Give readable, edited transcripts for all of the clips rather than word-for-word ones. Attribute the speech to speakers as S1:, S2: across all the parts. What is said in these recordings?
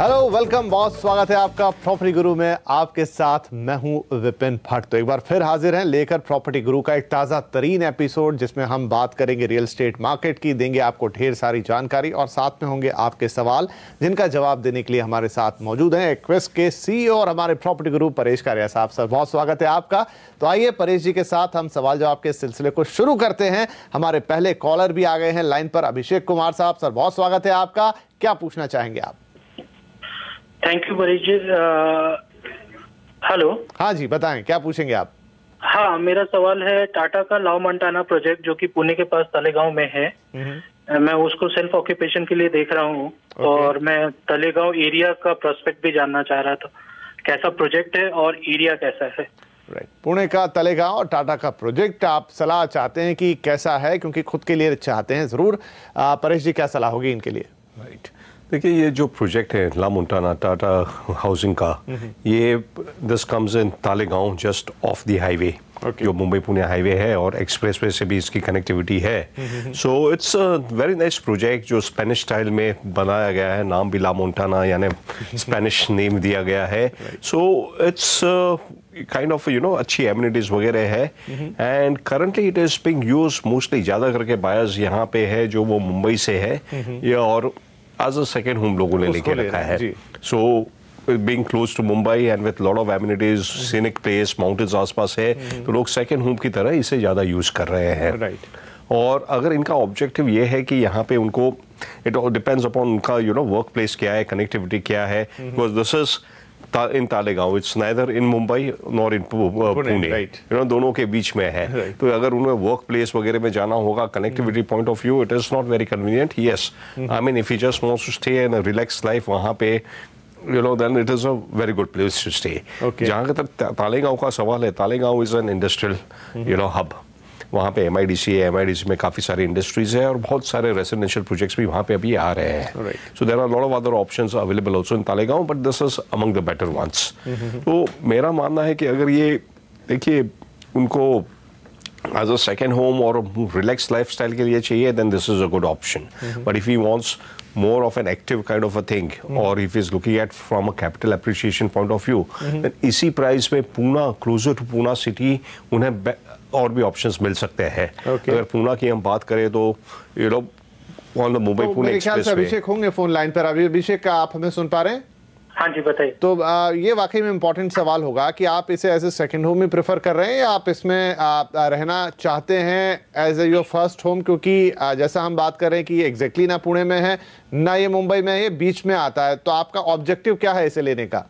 S1: Hello, welcome boss, स्वागत है आपका प्रॉपर्टी गुरु में। आपके साथ मैं हूं विपिन भट्ट। तो एक बार फिर हाजिर हैं लेकर प्रॉपर्टी गुरु का एक ताज़ा तरीन एपिसोड, जिसमें हम बात करेंगे रियल एस्टेट मार्केट की, देंगे आपको ढेर सारी जानकारी और साथ में होंगे आपके सवाल, जिनका जवाब देने के लिए हमारे साथ मौजूद हैं एक्वेस्ट के CEO और हमारे प्रॉपर्टी गुरु परेश कारिया साहब। सर, बहुत स्वागत है आपका। तो आइए परेश जी के साथ हम सवाल जवाब के सिलसिले को शुरू करते हैं। हमारे पहले कॉलर भी आ गए हैं लाइन पर, अभिषेक कुमार साहब। सर, बहुत स्वागत है आपका, क्या पूछना चाहेंगे आप?
S2: Thank you Paresh ji. Hello.
S1: हाँ जी, बताएं, क्या पूछेंगे आप?
S2: हाँ, मेरा सवाल है टाटा का लाव मंटाना प्रोजेक्ट जो कि पुणे के पास तलेगांव में है। मैं उसको सेल्फ ऑक्यूपेशन के लिए देख रहा हूँ और मैं तलेगांव एरिया का प्रोस्पेक्ट भी जानना चाह रहा था, कैसा प्रोजेक्ट है और एरिया कैसा है।
S1: राइट, पुणे का तलेगांव और टाटा का प्रोजेक्ट, आप सलाह चाहते हैं कि कैसा है, क्योंकि खुद के लिए चाहते हैं। जरूर परेश जी, क्या सलाह होगी इनके लिए?
S3: राइट, देखिए ये जो प्रोजेक्ट है लाव मंटाना टाटा हाउसिंग का, ये this comes in Talegaon just of the highway, जो मुंबई पुणे हाईवे है और एक्सप्रेसवे से भी इसकी कनेक्टिविटी है। So it's a very nice project जो स्पेनिश स्टाइल में बनाया गया है। नाम भी लाव मंटाना यानी स्पेनिश नेम दिया गया है। सो इट्स काइंड ऑफ अच्छी एमिनिटीज वगैरह है and currently it is being used mostly, ज़्यादा करके बायर्स यहाँ पे है जो वो मुंबई से है या और एज अ सेकेंड होम लोगों ने लेके रखा है। So being close to Mumbai and with lot of amenities, scenic place, mountains आसपास है, तो लोग सेकेंड होम की तरह इसे ज़्यादा यूज कर रहे हैं। और अगर इनका ऑब्जेक्टिव ये है कि यहाँ पे उनको, इट डिपेंड्स अपॉन उनका वर्क प्लेस क्या है, कनेक्टिविटी क्या है, because this is in Talegaon, it's neither in Mumbai nor इन पुणे, दोनों के बीच में है। तो अगर उन्हें वर्क प्लेस वगैरह में जाना होगा, connectivity point of view, it is not very convenient. Yes, I mean if you just wants to stay in a relax life, वहाँ पे then it is a very good place to stay. जहाँ तक तालेगांव का सवाल है, Talegaon is an industrial hub. वहाँ पे MIDC है, MIDC में काफ़ी सारी इंडस्ट्रीज है और बहुत सारे रेसिडेंशियल प्रोजेक्ट्स भी वहाँ पे अभी आ रहे हैं। So there are lot of other options available also in Talegaon, but this is among the better ones. तो मेरा मानना है कि अगर ये देखिए उनको एज अ सेकेंड होम और रिलैक्स लाइफस्टाइल के लिए चाहिए, then this is a good option. But if he wants more of an active kind of a thing, or if he's looking at from a capital appreciation point of view, then इसी price में Poona, closer to Poona city, उन्हें और भी options मिल सकते हैं। अगर पूना की हम बात करें तो on the Mumbai Pune expressway.
S1: Abhishek होंगे फोन लाइन पर अभी। अभिषेक, आप हमें सुन पा रहे हैं?
S2: हाँ जी, बताइए।
S1: तो ये वाकई में इम्पोर्टेंट सवाल होगा कि आप इसे एज ए सेकंड होम में प्रेफर कर रहे हैं या आप इसमें रहना चाहते हैं as a your first home, क्योंकि जैसा हम बात कर रहे हैं कि ये एग्जैक्टली ना पुणे में है ना ये मुंबई में है, ये बीच में आता है। तो आपका ऑब्जेक्टिव क्या है इसे लेने का?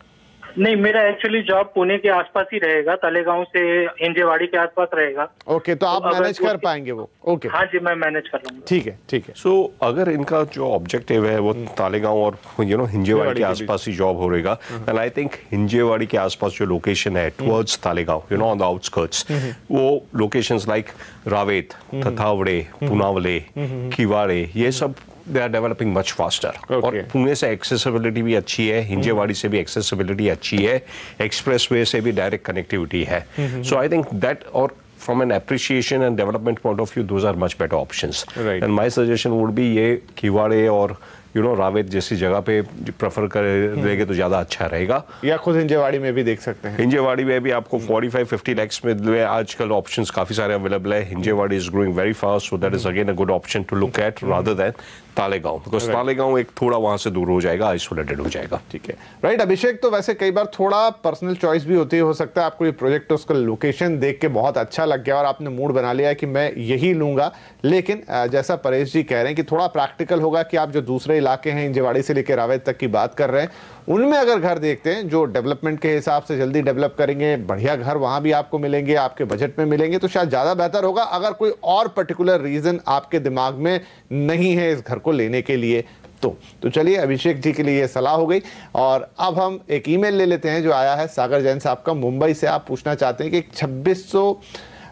S2: नहीं, मेरा एक्चुअली जॉब पुणे के आसपास ही रहेगा, तलेगांव से हिंजेवाड़ी के आसपास रहेगा।
S1: ओके, तो आप मैनेज कर पाएंगे वो? ओके,
S2: हाँ जी, मैं मैनेज कर लूंगा।
S1: ठीक है, ठीक है।
S3: सो अगर इनका जो ऑब्जेक्टिव है वो तालेगांव और हिंजेवाड़ी के आसपास ही जॉब हो रहेगा, एंड आई थिंक हिंजेवाड़ी के आसपास जो लोकेशन है towards Talegaon, on the outskirts, वो लोकेशंस लाइक रावेत, तथावड़े, पुनावले, किवाड़े, ये सब they are developing much faster. और पुणे से एक्सेसिबिलिटी भी अच्छी है, हिंजेवाड़ी से भी एक्सेसिबिलिटी अच्छी है, एक्सप्रेसवे से भी डायरेक्ट कनेक्टिविटी है। सो आई थिंक दैट, और from an appreciation and development point of view, those are much better options. And my suggestion would be ये किवाड़े और रावेत जैसी जगह पे प्रेफर करेंगे तो ज़्यादा अच्छा रहेगा।
S1: या खुद हिंजेवाड़ी में भी देख सकते हैं।
S3: हिंजेवाड़ी में भी आपको 45-50 lakhs में आजकल ऑप्शंस काफ़ी सारे अवेलेबल है। Hinjewadi is growing very fast, so that is again a good option to look at rather than Talegaon, because Talegaon एक थोड़ा वहाँ से दूर हो जाएगा, आइसोलेटेड हो जाएगा।
S1: ठीक है, राइट। अभिषेक, तो वैसे कई बार थोड़ा पर्सनल चॉइस भी होती है, हो सकता है आपको ये प्रोजेक्ट उसका लोकेशन देख के बहुत अच्छा लग गया और आपने मूड बना लिया है कि मैं यही लूंगा, लेकिन जैसा परेश जी कह रहे हैं कि थोड़ा प्रैक्टिकल होगा कि आप जो दूसरे इलाके हैं हिंजेवाड़ी से लेकर रावेत तक की बात कर रहे हैं, उनमें अगर घर देखते हैं जो डेवलपमेंट के हिसाब से जल्दी डेवलप करेंगे, बढ़िया घर वहां भी आपको मिलेंगे, आपके बजट में मिलेंगे, तो शायद ज़्यादा बेहतर होगा। अगर कोई और पर्टिकुलर रीज़न आपके दिमाग में नहीं है इस घर को लेने के लिए तो चलिए, अभिषेक जी के लिए ये सलाह हो गई। और अब हम एक ईमेल ले लेते हैं जो आया है सागर जैन साहब का मुंबई से। आप पूछना चाहते हैं कि 2600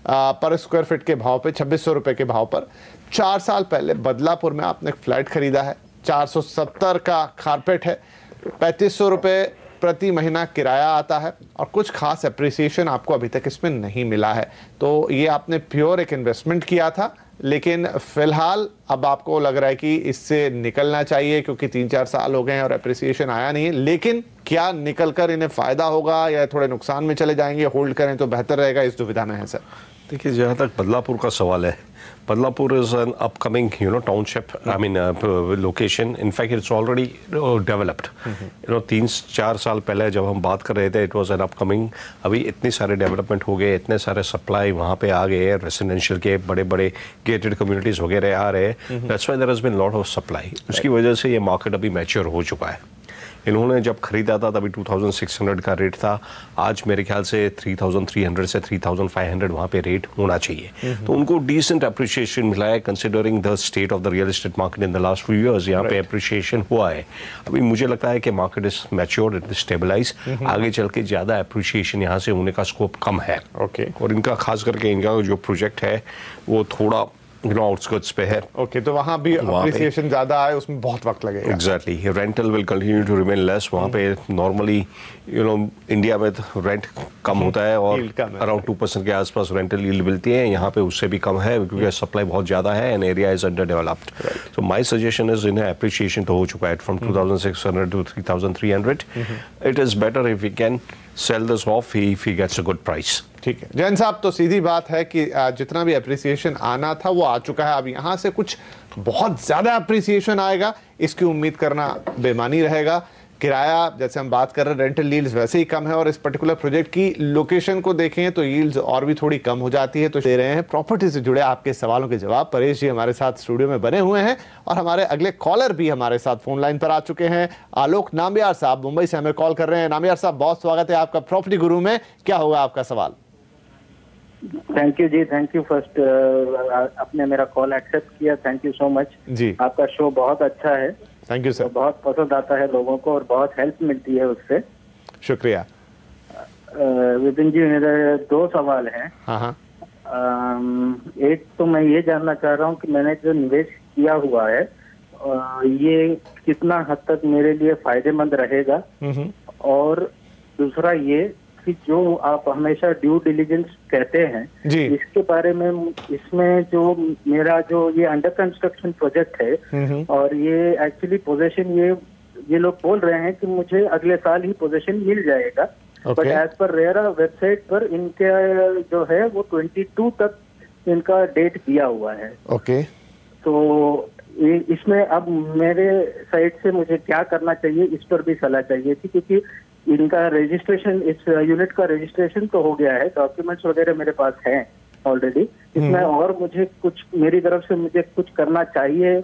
S1: पर स्क्वायर फीट के भाव पे, 2600 रुपये के भाव पर 4 साल पहले बदलापुर में आपने एक फ्लैट खरीदा है, 470 का कारपेट है, 3500 रुपये प्रति महीना किराया आता है और कुछ खास एप्रिसिएशन आपको अभी तक इसमें नहीं मिला है। तो ये आपने प्योर एक इन्वेस्टमेंट किया था, लेकिन फिलहाल अब आपको लग रहा है कि इससे निकलना चाहिए क्योंकि 3-4 साल हो गए हैं और एप्रिसिएशन आया नहीं है। लेकिन क्या निकलकर इन्हें फायदा होगा या थोड़े नुकसान में चले जाएंगे, होल्ड करें तो बेहतर रहेगा, इस दुविधा में है सर।
S3: देखिए, जहाँ तक बदलापुर का सवाल है, Badlapur is an upcoming township, I mean location. In fact it's already developed. 3-4 साल पहले जब हम बात कर रहे थे, इट वाज एन अपकमिंग। अभी इतने सारे डेवलपमेंट हो गए, इतने सारे सप्लाई वहाँ पे आ गए, रेसिडेंशियल के बड़े बड़े गेटेड कम्युनिटीज़ वगैरह आ रहे हैं। That's why there has been lot of supply. उसकी वजह से ये मार्केट अभी मैच्योर हो चुका है। इन्होंने जब खरीदा था तभी 2600 का रेट था। आज मेरे ख्याल से 3300 से 3500 वहाँ पे रेट होना चाहिए। तो उनको डिसेंट अप्रिशिएशन मिला है considering the state of the real estate market in the last few years. यहाँ पे अप्रिशिएशन हुआ है। अभी मुझे लगता है कि market is matured, it is stabilize. आगे चल के ज़्यादा अप्रिशिएशन यहाँ से होने का स्कोप कम है। और इनका खास करके इनका जो प्रोजेक्ट है वो थोड़ा आउटस्कर्ट्स पे है।
S1: तो वहाँ भी अप्रिसिएशन ज्यादा आए, उसमें बहुत वक्त लगेगा।
S3: Exactly, rental will continue to remain less. वहाँ पे नॉर्मली इंडिया में रेंट कम होता है और अराउंड 2% के आसपास रेंटल यील्ड मिलती है। यहाँ पे उससे भी कम है क्योंकि सप्लाई बहुत ज्यादा है and area is under developed. So my suggestion is, इन्हें अप्रिसिएशन तो हो चुका है from 2600 to 3300। It is better if we can sell this off if he gets a good price.
S1: ठीक है जैन साहब, तो सीधी बात है कि जितना भी अप्रिसिएशन आना था वो आ चुका है। अब यहाँ से कुछ बहुत ज्यादा अप्रिसिएशन आएगा इसकी उम्मीद करना बेमानी रहेगा। किराया जैसे हम बात कर रहे हैं, रेंटल यील्ड्स वैसे ही कम है और इस पर्टिकुलर प्रोजेक्ट की लोकेशन को देखें तो यील्ड्स और भी थोड़ी कम हो जाती है। तो दे रहे हैं प्रॉपर्टी से जुड़े आपके सवालों के जवाब। परेश जी हमारे साथ स्टूडियो में बने हुए हैं और हमारे अगले कॉलर भी हमारे साथ फोन लाइन पर आ चुके हैं। आलोक नाम्बियार साहब मुंबई से हमें कॉल कर रहे हैं। नाम्बियार साहब, बहुत स्वागत है आपका प्रॉपर्टी गुरु में। क्या होगा आपका सवाल?
S4: थैंक यू जी, थैंक यू। फर्स्ट आपने मेरा कॉल एक्सेप्ट किया, थैंक यू सो मच जी। आपका शो बहुत अच्छा है,
S1: थैंक यू सर।
S4: बहुत पसंद आता है लोगों को और बहुत हेल्प मिलती है उससे।
S1: शुक्रिया।
S4: विपिन जी, मेरे 2 सवाल हैं।
S1: हाँ।
S4: एक तो मैं ये जानना चाह रहा हूँ कि मैंने जो निवेश किया हुआ है ये कितना हद तक मेरे लिए फायदेमंद रहेगा, और दूसरा ये कि जो आप हमेशा ड्यू डिलिजेंस कहते हैं जी, इसके बारे में, इसमें जो मेरा जो ये अंडर कंस्ट्रक्शन प्रोजेक्ट है और ये एक्चुअली पोजीशन ये लोग बोल रहे हैं कि मुझे अगले साल ही पोजीशन मिल जाएगा, but as per RERA website पर इनके जो है वो 22 तक इनका डेट दिया हुआ है। तो इसमें अब मेरे साइड से मुझे क्या करना चाहिए, इस पर भी सलाह चाहिए थी, क्योंकि इनका रजिस्ट्रेशन, इस यूनिट का रजिस्ट्रेशन तो हो गया है, डॉक्यूमेंट्स वगैरह मेरे पास हैं ऑलरेडी। इसमें और मुझे कुछ, मेरी तरफ से मुझे कुछ करना चाहिए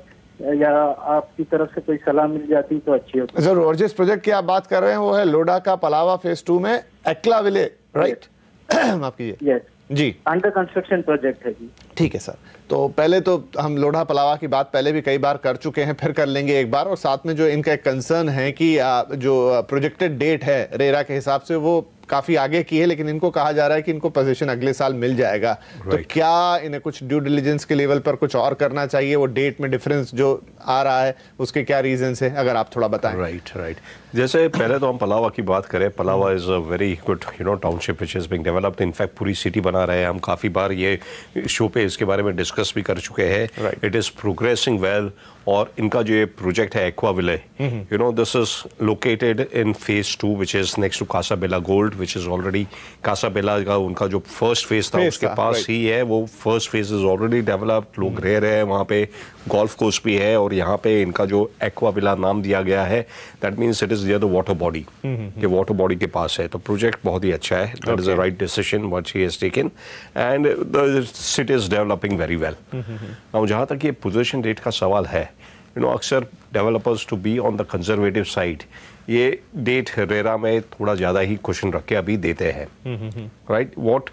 S4: या आपकी तरफ से कोई सलाह मिल जाती तो अच्छी होती।
S1: जरूर। और जिस प्रोजेक्ट की आप बात कर रहे हैं वो है लोडा का पलावा फेज 2 में एक्ला विले, राइट? माफ कीजिए।
S4: यस
S1: जी,
S4: अंडर कंस्ट्रक्शन प्रोजेक्ट है जी।
S1: ठीक है सर। तो पहले तो हम लोढ़ा पलावा की बात पहले भी कई बार कर चुके हैं, फिर कर लेंगे एक बार। और साथ में जो इनका एक कंसर्न है कि जो प्रोजेक्टेड डेट है रेरा के हिसाब से वो काफी आगे की है, लेकिन इनको कहा जा रहा है कि इनको पोजीशन अगले साल मिल जाएगा। तो क्या इन्हें कुछ ड्यू डिलिजेंस के लेवल पर कुछ और करना चाहिए? वो डेट में डिफरेंस जो आ रहा है उसके क्या रीजंस है, अगर आप थोड़ा बताएं।
S3: राइट। जैसे पहले तो हम पलावा की बात करें, Pallava is a very good township which is being developed. In fact पूरी सिटी बना रहे हैं हम, काफी बार ये शो पे इसके बारे में डिस्कस भी कर चुके हैं। It is progressing well. और इनका जो ये प्रोजेक्ट है Aqua Ville, this is located in phase 2 which is next to Casa Bella gold, which is already Casa Bella का उनका जो फर्स्ट फेज था उसके पास ही है। वो first phase is already developed, लोग रह रहे हैं वहाँ पे, गोल्फ कोर्स भी है। और यहाँ पे इनका जो एक्वा विला नाम दिया गया है, that means it is near the water body, ये वाटर बॉडी के पास है। तो प्रोजेक्ट बहुत ही अच्छा है। That is a right decision what she has taken and the city is developing very well. Now जहाँ तक ये पोजीशन रेट का सवाल है, अक्सर developers to be on the conservative side, ये डेट रेरा में थोड़ा ज़्यादा ही क्वेश्चन रख के अभी देते हैं, right? What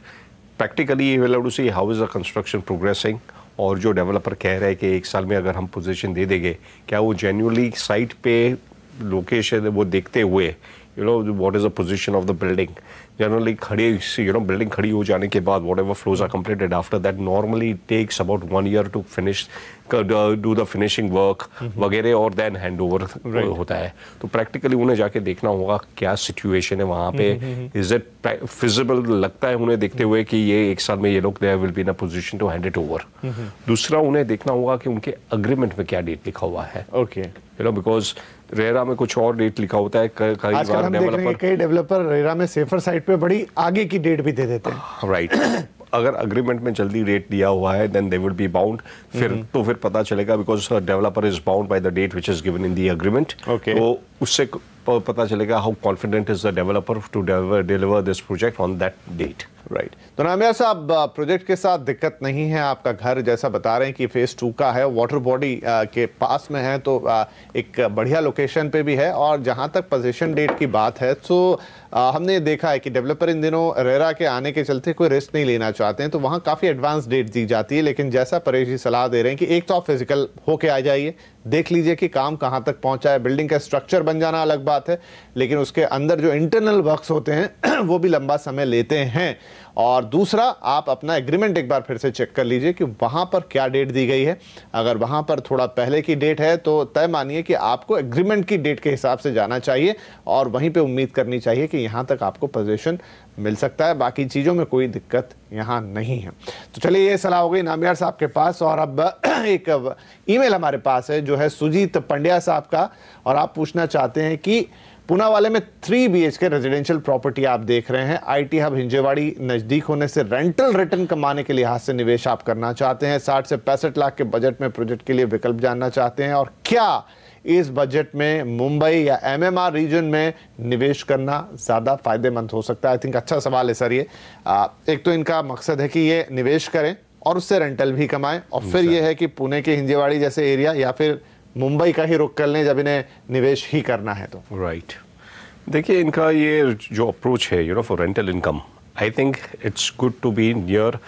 S3: practically you will have to see how is the construction progressing. और जो डेवलपर कह रहे हैं कि 1 साल में अगर हम पोजीशन दे देंगे, क्या वो जेन्युइनली साइट पे लोकेशन वो देखते हुए you know what is the position of the building. Generally खड़ी building खड़ी हो जाने के बाद whatever floors are completed after that normally it takes about 1 year to finish do the finishing work वगैरह और then hand over होता है. तो practically उन्हें जाके देखना होगा क्या situation है वहाँ पे. Is it feasible लगता है उन्हें देखते हुए कि ये 1 साल में ये लोग they will be in a position to hand it over. दूसरा उन्हें देखना होगा कि उनके agreement में क्या डेट लिखा हुआ है.
S1: Okay.
S3: You know because RERA में कुछ और डेट लिखा होता है.
S1: कई डेवलपर रेरा में सेफर साइड पे बड़ी आगे की डेट भी दे देते हैं.
S3: राइट. अगर अग्रीमेंट में जल्दी रेट दिया हुआ है then they would be bound. फिर पता चलेगा because developer is bound by the date which is given in the agreement. तो उससे पता चलेगा how confident is the developer to deliver this project on that date.
S1: Right. तो नामियार साहब, project के साथ दिक्कत नहीं है. आपका घर जैसा बता रहे हैं कि फेज 2 का है, वाटर बॉडी के पास में है, तो एक बढ़िया लोकेशन पे भी है. और जहां तक पोजीशन डेट की बात है तो हमने देखा है कि डेवलपर इन दिनों रेरा के आने के चलते कोई रिस्क नहीं लेना चाहते हैं, तो वहां काफ़ी एडवांस डेट दी जाती है. लेकिन जैसा परेश जी सलाह दे रहे हैं कि एक तो आप फिजिकल होके आ जाइए, देख लीजिए कि काम कहां तक पहुंचा है. बिल्डिंग का स्ट्रक्चर बन जाना अलग बात है, लेकिन उसके अंदर जो इंटरनल वर्क्स होते हैं वो भी लंबा समय लेते हैं. और दूसरा, आप अपना एग्रीमेंट एक बार फिर से चेक कर लीजिए कि वहां पर क्या डेट दी गई है. अगर वहां पर थोड़ा पहले की डेट है तो तय मानिए कि आपको एग्रीमेंट की डेट के हिसाब से जाना चाहिए और वहीं पे उम्मीद करनी चाहिए कि यहां तक आपको पोजीशन मिल सकता है. बाकी चीज़ों में कोई दिक्कत यहाँ नहीं है. तो चलिए, ये सलाह हो गई नामियार साहब के पास. और अब एक ईमेल हमारे पास है जो है सुजीत पंड्या साहब का, और आप पूछना चाहते हैं कि पुणे वाले में 3 BHK रेजिडेंशियल प्रॉपर्टी आप देख रहे हैं. IT हब हिंजेवाड़ी नज़दीक होने से रेंटल रिटर्न कमाने के लिहाज से निवेश आप करना चाहते हैं. 60 से 65 लाख के बजट में प्रोजेक्ट के लिए विकल्प जानना चाहते हैं. और क्या इस बजट में मुंबई या MMR रीजन में निवेश करना ज़्यादा फायदेमंद हो सकता है? आई थिंक अच्छा सवाल है सर ये. एक तो इनका मकसद है कि ये निवेश करें और उससे रेंटल भी कमाएं, और फिर ये है कि पुणे के हिंजेवाड़ी जैसे एरिया या फिर मुंबई का ही रुख कर लें जब इन्हें निवेश ही करना है तो.
S3: राइट. देखिए, इनका ये जो अप्रोच है for rental income, I think it's good to be near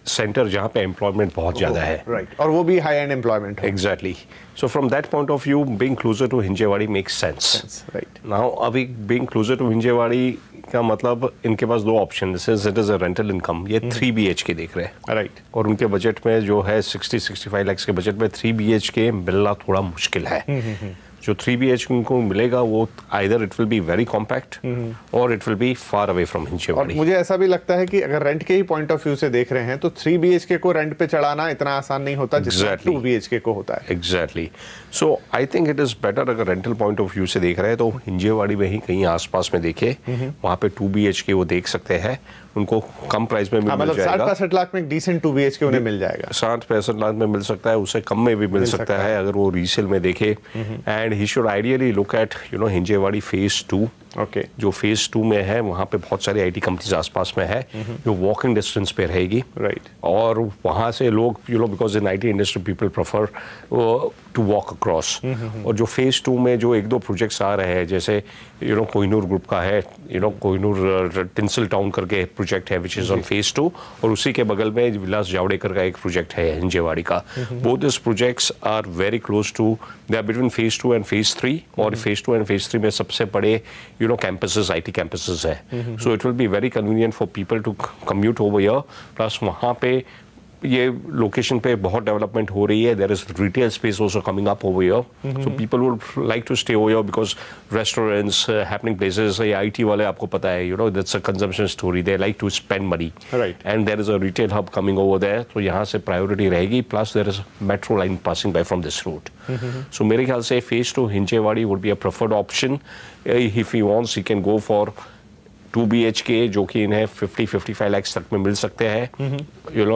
S3: centre जहाँ पे एम्प्लॉयमेंट बहुत ज़्यादा है.
S1: राइट. और वो भी high end employment.
S3: Exactly. So from that point of view being closer to Hinjewadi makes sense.
S1: Right.
S3: Now अभी बीइंग क्लोजर टू हिंजेवाड़ी का मतलब इनके पास 2 option. It is a rental income. ये 3 BHK देख रहे हैं.
S1: राइट.
S3: और उनके बजट में जो है 60-65 लाख के बजट में 3 BHK मिलना थोड़ा मुश्किल है. जो 3 BHK उनको मिलेगा वो either it will be very compact और it will be far away from Hinjewadi.
S1: और मुझे ऐसा भी लगता है कि अगर रेंट के ही पॉइंट ऑफ व्यू से देख रहे हैं तो 3 BHK को रेंट पे चढ़ाना इतना आसान नहीं होता जितना 2 BHK को होता है.
S3: Exactly. So I think it is better अगर रेंटल पॉइंट ऑफ व्यू से देख रहे हैं तो हिंजेवाड़ी में ही कहीं आसपास में देखे. वहाँ पे 2 BHK वो देख सकते हैं. उनको कम प्राइस में मिल जाएगा.
S1: 60-65 लाख में एक डिसेंट 2 BHK उन्हें मिल जाएगा.
S3: 60-65 लाख में मिल सकता है. उससे कम में भी मिल सकता है अगर वो रीसेल में देखे. And he should ideally look at Hinjewadi phase 2.
S1: Okay.
S3: जो फेज 2 में है वहाँ पे बहुत सारी IT कंपनीज आसपास में है जो वॉकिंग डिस्टेंस पे रहेगी.
S1: राइट.
S3: और वहाँ से लोग because in IT industry people prefer to walk across. और जो फेज 2 में जो 1-2 प्रोजेक्ट्स आ रहे हैं जैसे कोहिनूर ग्रुप का है कोहिनूर टिंसल टाउन करके प्रोजेक्ट है विच इज ऑन फेज 2, और उसी के बगल में विलास जावड़ेकर का एक प्रोजेक्ट है हिंजेवाड़ी का. Both this projects are very close to, they are between phase 2 and phase 3. और फेज 2 एंड फेज 3 में सबसे बड़े campuses, IT campuses है. So it will be very convenient for people to commute over here. Plus वहाँ पे ये location पे बहुत डेवलपमेंट हो रही है. There is retail space also coming up over here. So people would like to stay over here because restaurants, happening places, ये IT वाले आपको पता है that's a consumption story. They like to spend money.
S1: Right.
S3: And there is a retail hub coming over there. तो यहाँ से priority रहेगी. Plus there is metro line passing by from this route. So मेरे ख्याल से phase 2 Hinjewadi would be a preferred option. If he wants, he can go for 2 BHK जो कि इन्हें 50-55 लाख तक में मिल सकते हैं.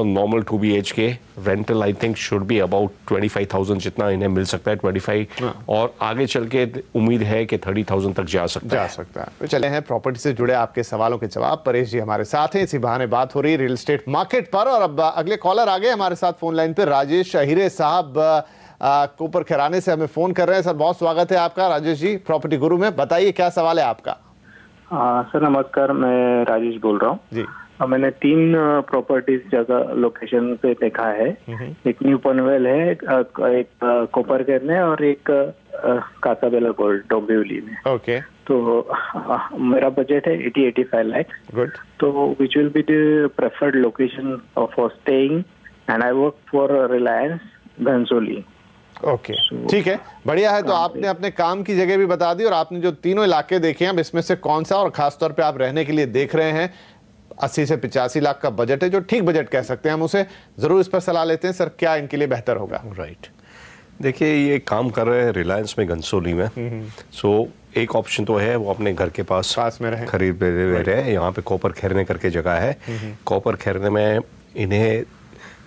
S3: Normal 2 BHK rental I think should be about 25,000 जितना इन्हें मिल सकता है. 25 और आगे चल के उम्मीद है कि 30,000 तक जा सकता
S1: है. तो चले हैं प्रॉपर्टी से जुड़े आपके सवालों के जवाब. परेश जी हमारे साथ हैं. इसी बहाने बात हो रही है रियल एस्टेट मार्केट पर. और अब अगले कॉलर आ गए हमारे साथ फोन लाइन पे. राजेश अहिरे साहब कोपर खैराने से हमें फोन कर रहे हैं. सर बहुत स्वागत है आपका राजेश जी प्रॉपर्टी गुरु में. बताइए क्या सवाल है आपका.
S4: सर नमस्कार, मैं राजेश बोल रहा हूँ जी. मैंने 3 प्रॉपर्टीज जगह लोकेशन पे देखा है. एक न्यू पनवेल है, एक कोपर केरने और एक कासाबेला गोल्ड डोंबिवली में.
S1: ओके.
S4: तो मेरा बजट है 80-85 लाख।
S1: गुड।
S4: तो which will be the preferred location for staying, and I work for Reliance Ghansoli.
S1: Okay, ठीक है, बढ़िया है। तो आपने अपने काम की जगह भी बता दी और आपने जो तीनों इलाके देखे हैं, अब इसमें से कौन सा और खासतौर पे आप रहने के लिए देख रहे हैं, 80 से 85 लाख का बजट है, जो ठीक बजट कह सकते हैं हम उसे, जरूर इस पर सलाह लेते हैं सर, क्या इनके लिए बेहतर होगा।
S3: राइट, देखिए ये काम कर रहे हैं रिलायंस में घनसोली में, सो एक ऑप्शन तो है वो अपने घर के पास
S1: में रहे,
S3: खरीद रहे। यहाँ पे कॉपर खैरने करके जगह है। कॉपर खैरने में इन्हें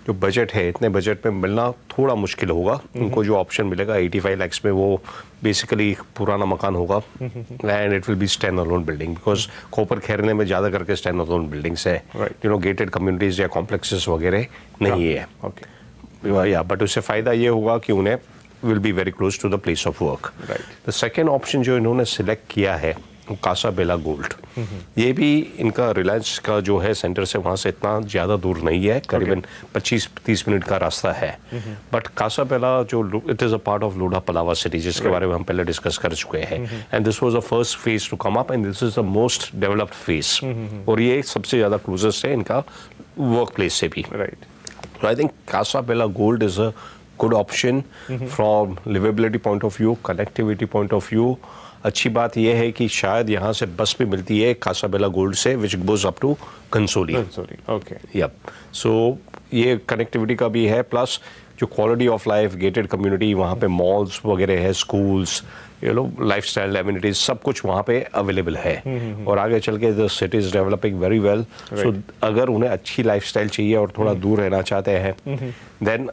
S3: जो बजट है, इतने बजट में मिलना थोड़ा मुश्किल होगा। उनको जो ऑप्शन मिलेगा 85 लाख में, वो बेसिकली पुराना मकान होगा and it will be stand alone building, because Kopar Khairane में ज़्यादा करके स्टैंड अलोन बिल्डिंग्स है, गेटेड कम्युनिटीज या कॉम्प्लेक्सेस वगैरह नहीं है। या बट उससे फ़ायदा ये होगा कि उन्हें will be very close to the place of work. The second option जो इन्होंने सिलेक्ट किया है कासाबेला गोल्ड, ये भी इनका रिलायंस का जो है सेंटर से वहाँ से इतना ज़्यादा दूर नहीं है, करीबन 25-30 मिनट का रास्ता है। बट कासाबेला जो it is a part of Lodha Palava city, जिसके बारे में हम पहले डिस्कस कर चुके हैं, and this was the first phase to come up and this is the most developed phase, और ये सबसे ज़्यादा क्लोजेस्ट है इनका वर्क प्लेस से भी। So I think Casabella Gold is a good option from livability point of view, connectivity point of view. अच्छी बात यह है कि शायद यहाँ से बस भी मिलती है कासाबेला गोल्ड से, which goes up to Ghansoli.
S1: Okay,
S3: yup, so ये कनेक्टिविटी का भी है, प्लस जो quality of life, gated community, वहाँ पे मॉल्स वगैरह है, स्कूल्स, लाइफस्टाइल एमिनिटीज, सब कुछ वहाँ पे अवेलेबल है। और आगे चल के the city is developing very well, so अगर उन्हें अच्छी लाइफस्टाइल चाहिए और थोड़ा दूर रहना चाहते हैं, then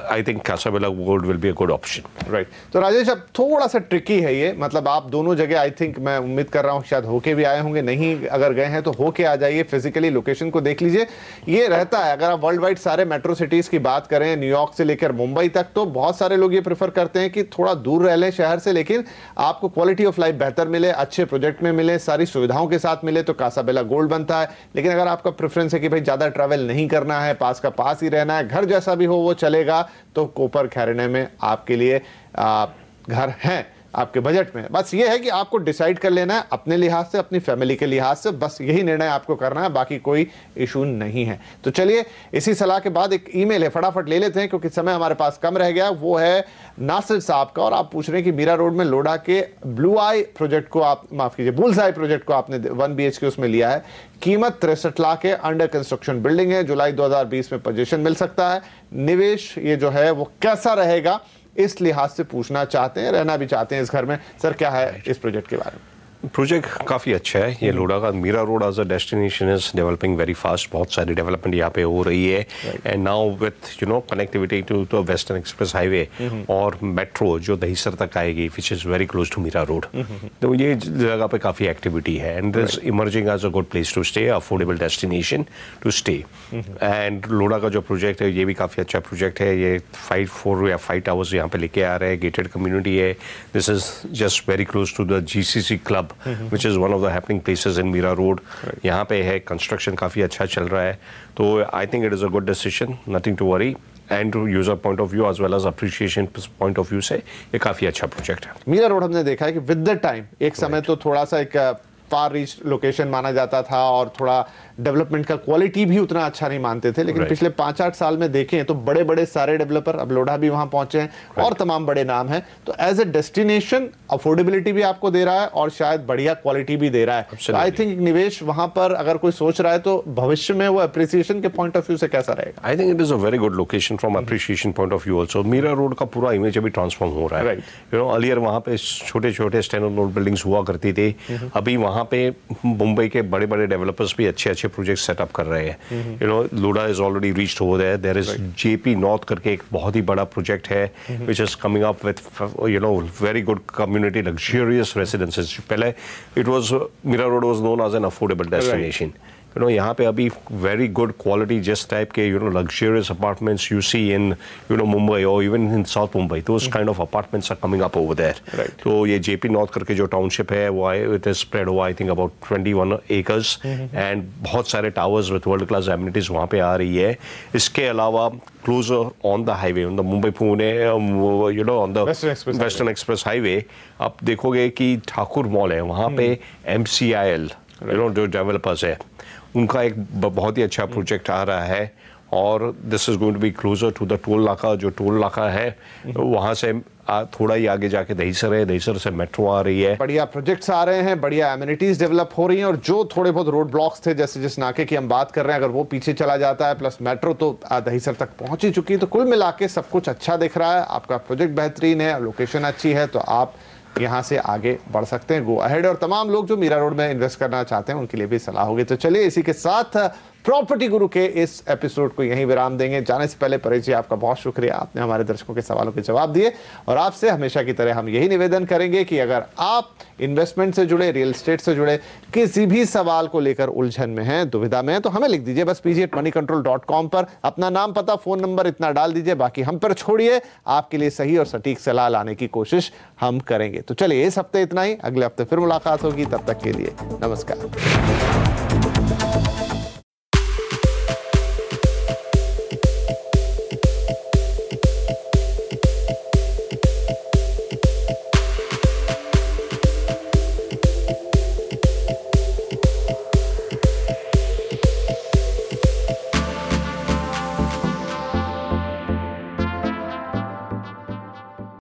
S3: I think Casa Bella gold will be a good option.
S1: Right. तो राजेश, अब थोड़ा सा ट्रिकी है ये, मतलब आप दोनों जगह आई थिंक, मैं उम्मीद कर रहा हूँ शायद होके भी आए होंगे, नहीं अगर गए हैं तो होके आ जाइए, फिजिकली लोकेशन को देख लीजिए। ये रहता है, अगर आप वर्ल्ड वाइड सारे मेट्रो सिटीज की बात करें, न्यूयॉर्क से लेकर मुंबई तक, तो बहुत सारे लोग ये प्रेफर करते हैं कि थोड़ा दूर रह लें शहर से, लेकिन आपको क्वालिटी ऑफ लाइफ बेहतर मिले, अच्छे प्रोजेक्ट में मिले, सारी सुविधाओं के साथ मिले, तो कासाबेला गोल्ड बनता है। लेकिन अगर आपका प्रेफरेंस है कि भाई ज्यादा ट्रैवल नहीं करना है, पास का पास ही रहना है, घर जैसा भी हो वो चलेगा, तो कॉपर खैरने में आपके लिए घर हैं आपके बजट में। बस ये है कि आपको डिसाइड कर लेना है अपने लिहाज से, अपनी फैमिली के लिहाज से, बस यही निर्णय आपको करना है, बाकी कोई इशू नहीं है। तो चलिए, इसी सलाह के बाद एक ईमेल है, फटाफट ले लेते हैं क्योंकि समय हमारे पास कम रह गया। वो है नासिर साहब का, और आप पूछ रहे हैं कि मीरा रोड में लोढ़ा के ब्लू आई प्रोजेक्ट को आप, माफ कीजिए, बुल्स आई प्रोजेक्ट को आपने 1 BHK उसमें लिया है, कीमत 63 लाख है, अंडर कंस्ट्रक्शन बिल्डिंग है, जुलाई 2020 में पोजीशन मिल सकता है। निवेश ये जो है वो कैसा रहेगा, इस लिहाज से पूछना चाहते हैं, रहना भी चाहते हैं इस घर में। सर, क्या है इस प्रोजेक्ट के बारे में?
S3: प्रोजेक्ट काफ़ी अच्छा है। ये लोढ़ा का Mira road as a destination is developing very fast, बहुत सारी डेवलपमेंट यहाँ पे हो रही है, and now with connectivity to western express highway और मेट्रो जो दहीसर तक आएगी, which is very close to Mira road, तो ये जगह पे काफ़ी एक्टिविटी है, and this emerging as a good place to stay, affordable destination to stay. And Lodha का जो प्रोजेक्ट है ये भी काफ़ी अच्छा प्रोजेक्ट है। ये 4 या 5 टावर्स यहाँ पे लेके आ रहे हैं, गेटेड कम्युनिटी है, this is just very close to the GCC club, which is one of the happening places in Mira Road. यहाँ पे है, कंस्ट्रक्शन काफ़ी अच्छा चल रहा है, तो I think it is a good decision, nothing to worry. And to user point of view as well as appreciation point of view से ये काफ़ी अच्छा प्रोजेक्ट है।
S1: मीरा रोड हमने देखा है कि विद द टाइम एक समय तो थोड़ा सा एक फार रीच लोकेशन माना जाता था और थोड़ा डेवलपमेंट का क्वालिटी भी उतना अच्छा नहीं मानते थे, लेकिन पिछले 5-8 साल में देखें तो बड़े बड़े सारे डेवलपर, अब लोढ़ा भी वहां पहुंचे हैं और तमाम बड़े नाम हैं, तो एज ए डेस्टिनेशन अफोर्डेबिलिटी भी आपको दे रहा है और शायद बढ़िया क्वालिटी भी दे रहा है। आई थिंक निवेश वहां पर अगर कोई सोच रहा है तो भविष्य में वो अप्रिसिएशन के पॉइंट ऑफ व्यू से कैसा रहेगा?
S3: I think it is a very good location from appreciation point of view also. Mira road का पूरा इमेज अभी ट्रांसफॉर्म हो रहा है, अर्लियर वहां पे छोटे छोटे स्टैंडर्ड रोड बिल्डिंग्स हुआ करती थी, अभी वहां पे मुंबई के बड़े बड़े डेवलपर्स भी अच्छे अच्छे प्रोजेक्ट सेटअप कर रहे हैं। Lodha is already reached over there, there is JP north करके एक बहुत ही बड़ा प्रोजेक्ट है which is coming up with very good community luxurious residences. पहले it was Mira road was known as an affordable destination, you know यहाँ पे अभी वेरी गुड क्वालिटी जिस टाइप के you know luxurious apartments you see in you know Mumbai और even in south Mumbai, those kind of apartments are coming up over there. तो ये JP north करके जो टाउनशिप है वो इट इज स्प्रेड हुआ I think about 21 acres and बहुत सारे towers with world class amenities वहाँ पे आ रही है। इसके अलावा closer on the highway on the Mumbai Pune you know on the western express highway आप देखोगे कि ठाकुर मॉल है वहाँ पे MCIL यू नो जो डेवलपर्स है उनका एक बहुत ही अच्छा प्रोजेक्ट आ रहा है और this is going to be closer to the toll नाका। जो टोल नाका है वहाँ से थोड़ा ही आगे जाके दहीसर है, दहीसर से मेट्रो आ रही है।
S1: बढ़िया प्रोजेक्ट्स आ रहे हैं, बढ़िया एमिनिटीज डेवलप हो रही हैं और जो थोड़े बहुत रोड ब्लॉक्स थे जैसे जिस नाके की हम बात कर रहे हैं अगर वो पीछे चला जाता है प्लस मेट्रो तो दहीसर तक पहुंच ही चुकी है। तो कुल मिला के सब कुछ अच्छा दिख रहा है, आपका प्रोजेक्ट बेहतरीन है, लोकेशन अच्छी है, तो आप यहाँ से आगे बढ़ सकते हैं, गो अहेड। और तमाम लोग जो मीरा रोड में इन्वेस्ट करना चाहते हैं उनके लिए भी सलाह होगी। तो चलिए इसी के साथ प्रॉपर्टी गुरु के इस एपिसोड को यहीं विराम देंगे। जाने से पहले परेश जी आपका बहुत शुक्रिया, आपने हमारे दर्शकों के सवालों के जवाब दिए और आपसे हमेशा की तरह हम यही निवेदन करेंगे कि अगर आप इन्वेस्टमेंट से जुड़े, रियल एस्टेट से जुड़े किसी भी सवाल को लेकर उलझन में हैं, दुविधा में हैं, तो हमें लिख दीजिए बस pg@moneycontrol.com पर अपना नाम, पता, फोन नंबर इतना डाल दीजिए, बाकी हम पर छोड़िए, आपके लिए सही और सटीक सलाह लाने की कोशिश हम करेंगे। तो चलिए इस हफ्ते इतना ही, अगले हफ्ते फिर मुलाकात होगी, तब तक के लिए नमस्कार।